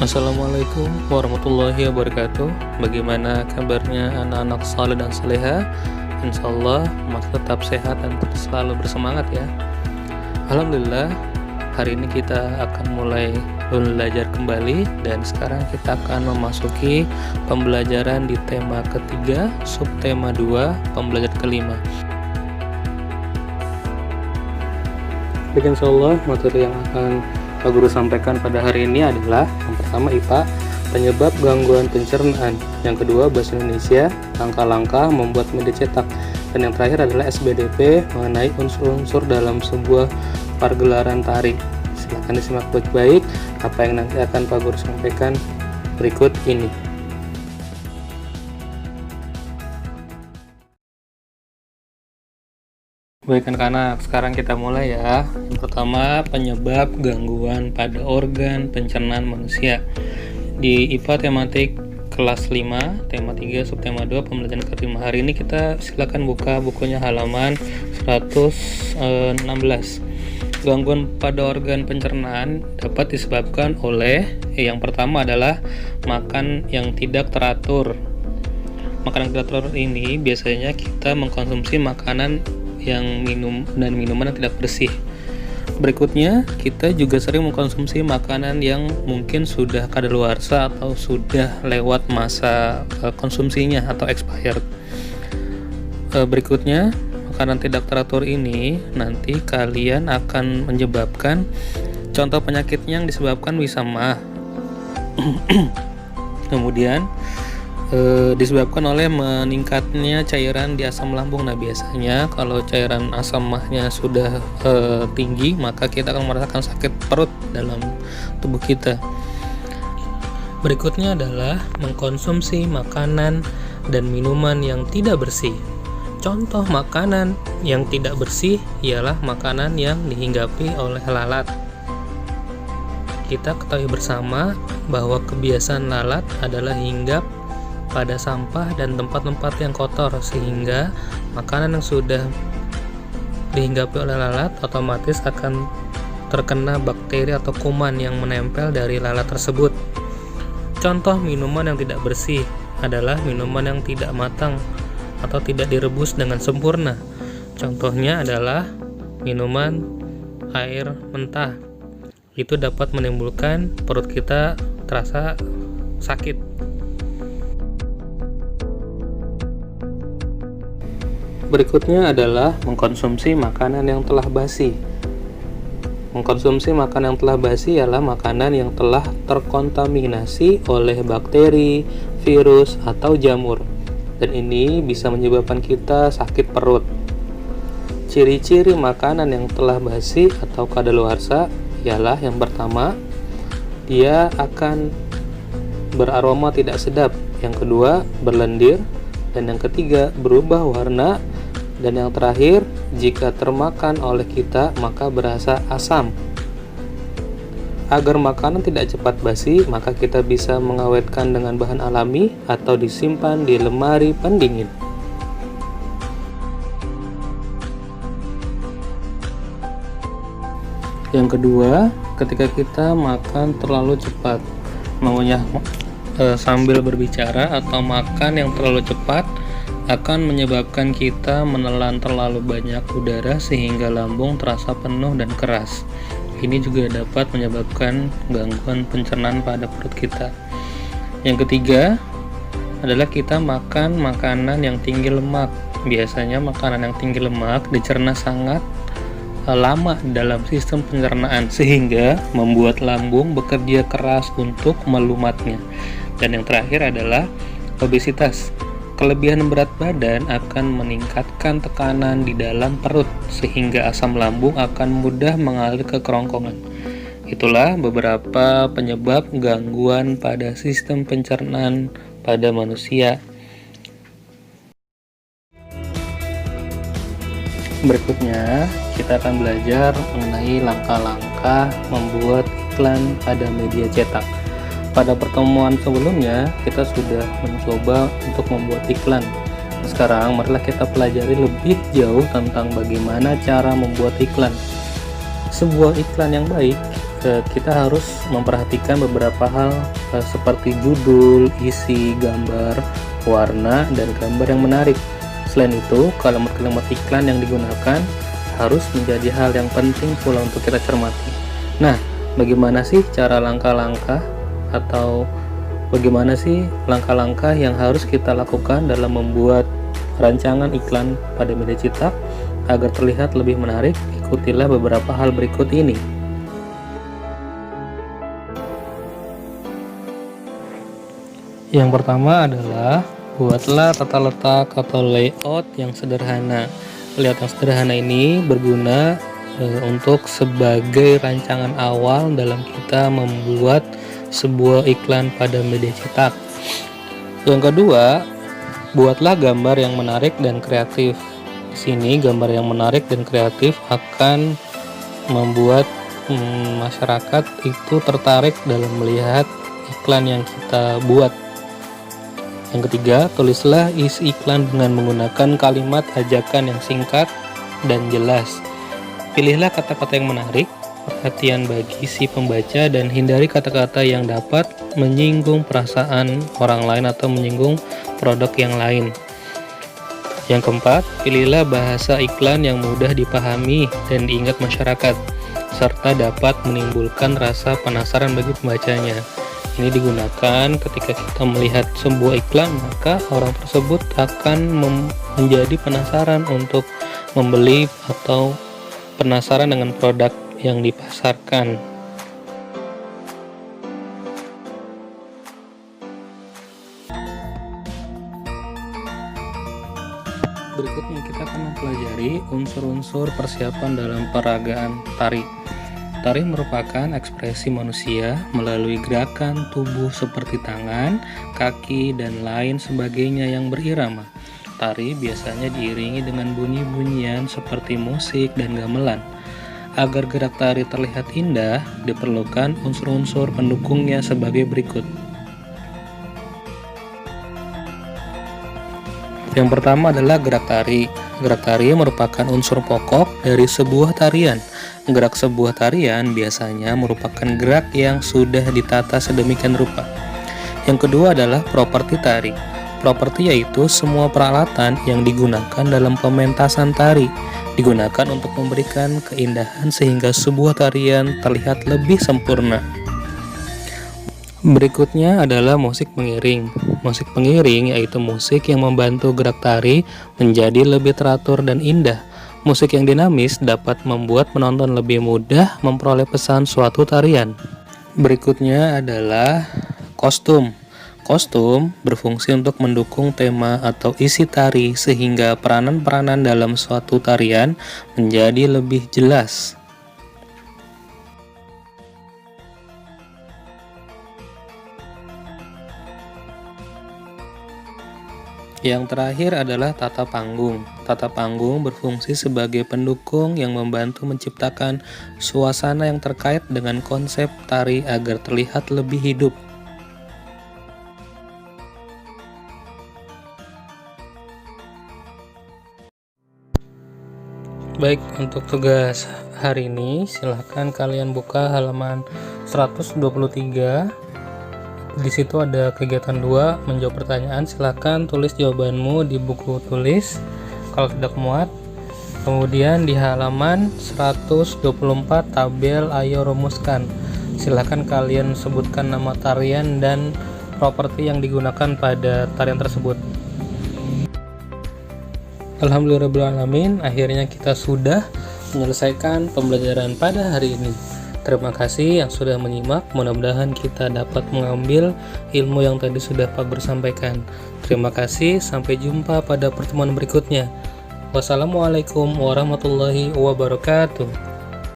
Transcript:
Assalamualaikum warahmatullahi wabarakatuh. Bagaimana kabarnya anak-anak saleh dan saleha? Insya Allah masih tetap sehat dan selalu bersemangat ya. Alhamdulillah, hari ini kita akan mulai belajar kembali, dan sekarang kita akan memasuki pembelajaran di tema ketiga, subtema 2, pembelajaran kelima. Baik, insya Allah materi yang akan Pak Guru sampaikan pada hari ini adalah yang pertama IPA, penyebab gangguan pencernaan, yang kedua bahasa Indonesia, langkah-langkah membuat media cetak, dan yang terakhir adalah SBDP mengenai unsur-unsur dalam sebuah pergelaran tari. Silahkan disimak baik-baik apa yang nanti akan Pak Guru sampaikan berikut ini. Baik anak-anak, sekarang kita mulai ya. Yang pertama, penyebab gangguan pada organ pencernaan manusia. Di IPA tematik kelas 5, tema 3, subtema 2, pembelajaran kelima. Hari ini kita silakan buka bukunya halaman 116. Gangguan pada organ pencernaan dapat disebabkan oleh yang pertama adalah makan yang tidak teratur. Makanan yang tidak teratur ini biasanya kita mengkonsumsi makanan yang minuman yang tidak bersih. Berikutnya, kita juga sering mengkonsumsi makanan yang mungkin sudah kadaluarsa atau sudah lewat masa konsumsinya atau expired. Berikutnya, makanan tidak teratur ini nanti kalian akan menyebabkan contoh penyakitnya yang disebabkan bisa mah. Kemudian disebabkan oleh meningkatnya cairan di asam lambung. Nah, biasanya kalau cairan asam mahnya sudah tinggi, maka kita akan merasakan sakit perut dalam tubuh kita. Berikutnya adalah mengkonsumsi makanan dan minuman yang tidak bersih. Contoh makanan yang tidak bersih ialah makanan yang dihinggapi oleh lalat. Kita ketahui bersama bahwa kebiasaan lalat adalah hinggap pada sampah dan tempat-tempat yang kotor, sehingga makanan yang sudah dihinggapi oleh lalat otomatis akan terkena bakteri atau kuman yang menempel dari lalat tersebut. Contoh minuman yang tidak bersih adalah minuman yang tidak matang atau tidak direbus dengan sempurna. Contohnya adalah minuman air mentah. Itu dapat menimbulkan perut kita terasa sakit. Berikutnya adalah mengkonsumsi makanan yang telah basi. Mengkonsumsi makanan yang telah basi ialah makanan yang telah terkontaminasi oleh bakteri, virus, atau jamur, dan ini bisa menyebabkan kita sakit perut. Ciri-ciri makanan yang telah basi atau kadaluarsa ialah yang pertama, dia akan beraroma tidak sedap, yang kedua berlendir, dan yang ketiga berubah warna, dan yang terakhir jika termakan oleh kita maka berasa asam. Agar makanan tidak cepat basi, maka kita bisa mengawetkan dengan bahan alami atau disimpan di lemari pendingin. Yang kedua, ketika kita makan terlalu cepat, maunya sambil berbicara atau makan yang terlalu cepat akan menyebabkan kita menelan terlalu banyak udara sehingga lambung terasa penuh dan keras. Ini juga dapat menyebabkan gangguan pencernaan pada perut kita. Yang ketiga adalah kita makan makanan yang tinggi lemak. Biasanya makanan yang tinggi lemak dicerna sangat lama dalam sistem pencernaan sehingga membuat lambung bekerja keras untuk melumatnya. Dan yang terakhir adalah obesitas. Kelebihan berat badan akan meningkatkan tekanan di dalam perut sehingga asam lambung akan mudah mengalir ke kerongkongan. Itulah beberapa penyebab gangguan pada sistem pencernaan pada manusia. Berikutnya, kita akan belajar mengenai langkah-langkah membuat iklan pada media cetak. Pada pertemuan sebelumnya, kita sudah mencoba untuk membuat iklan. Sekarang, marilah kita pelajari lebih jauh tentang bagaimana cara membuat iklan. Sebuah iklan yang baik kita harus memperhatikan beberapa hal seperti judul, isi, gambar, warna, dan gambar yang menarik. Selain itu, kalimat-kalimat iklan yang digunakan harus menjadi hal yang penting pula untuk kita cermati. Nah, bagaimana sih cara langkah-langkah atau bagaimana sih langkah-langkah yang harus kita lakukan dalam membuat rancangan iklan pada media cetak agar terlihat lebih menarik? Ikutilah beberapa hal berikut ini. Yang pertama adalah buatlah tata letak atau layout yang sederhana. Layout yang sederhana ini berguna untuk sebagai rancangan awal dalam kita membuat sebuah iklan pada media cetak. Yang kedua, buatlah gambar yang menarik dan kreatif. Di sini gambar yang menarik dan kreatif akan membuat masyarakat itu tertarik dalam melihat iklan yang kita buat. Yang ketiga, tulislah isi iklan dengan menggunakan kalimat ajakan yang singkat dan jelas. Pilihlah kata-kata yang menarik, perhatian bagi si pembaca, dan hindari kata-kata yang dapat menyinggung perasaan orang lain atau menyinggung produk yang lain. Yang keempat, pilihlah bahasa iklan yang mudah dipahami dan diingat masyarakat, serta dapat menimbulkan rasa penasaran bagi pembacanya. Ini digunakan ketika kita melihat sebuah iklan, maka orang tersebut akan menjadi penasaran untuk membeli atau penasaran dengan produk yang dipasarkan. Berikutnya kita akan mempelajari unsur-unsur persiapan dalam peragaan tari. Tari merupakan ekspresi manusia melalui gerakan tubuh seperti tangan, kaki, dan lain sebagainya yang berirama. Tari biasanya diiringi dengan bunyi-bunyian seperti musik dan gamelan. Agar gerak tari terlihat indah, diperlukan unsur-unsur pendukungnya sebagai berikut. Yang pertama adalah gerak tari. Gerak tari merupakan unsur pokok dari sebuah tarian. Gerak sebuah tarian biasanya merupakan gerak yang sudah ditata sedemikian rupa. Yang kedua adalah properti tari. Properti yaitu semua peralatan yang digunakan dalam pementasan tari, digunakan untuk memberikan keindahan sehingga sebuah tarian terlihat lebih sempurna. Berikutnya adalah musik pengiring. Musik pengiring yaitu musik yang membantu gerak tari menjadi lebih teratur dan indah. Musik yang dinamis dapat membuat penonton lebih mudah memperoleh pesan suatu tarian. Berikutnya adalah kostum. Kostum berfungsi untuk mendukung tema atau isi tari sehingga peranan-peranan dalam suatu tarian menjadi lebih jelas. Yang terakhir adalah tata panggung. Tata panggung berfungsi sebagai pendukung yang membantu menciptakan suasana yang terkait dengan konsep tari agar terlihat lebih hidup. Baik, untuk tugas hari ini silahkan kalian buka halaman 123. Di situ ada kegiatan 2, menjawab pertanyaan. Silahkan tulis jawabanmu di buku tulis kalau tidak muat. Kemudian di halaman 124 tabel ayo rumuskan. Silahkan kalian sebutkan nama tarian dan properti yang digunakan pada tarian tersebut. Alhamdulillahirrahmanirrahim, akhirnya kita sudah menyelesaikan pembelajaran pada hari ini. Terima kasih yang sudah menyimak, mudah-mudahan kita dapat mengambil ilmu yang tadi sudah Pak Guru sampaikan. Terima kasih, sampai jumpa pada pertemuan berikutnya. Wassalamualaikum warahmatullahi wabarakatuh.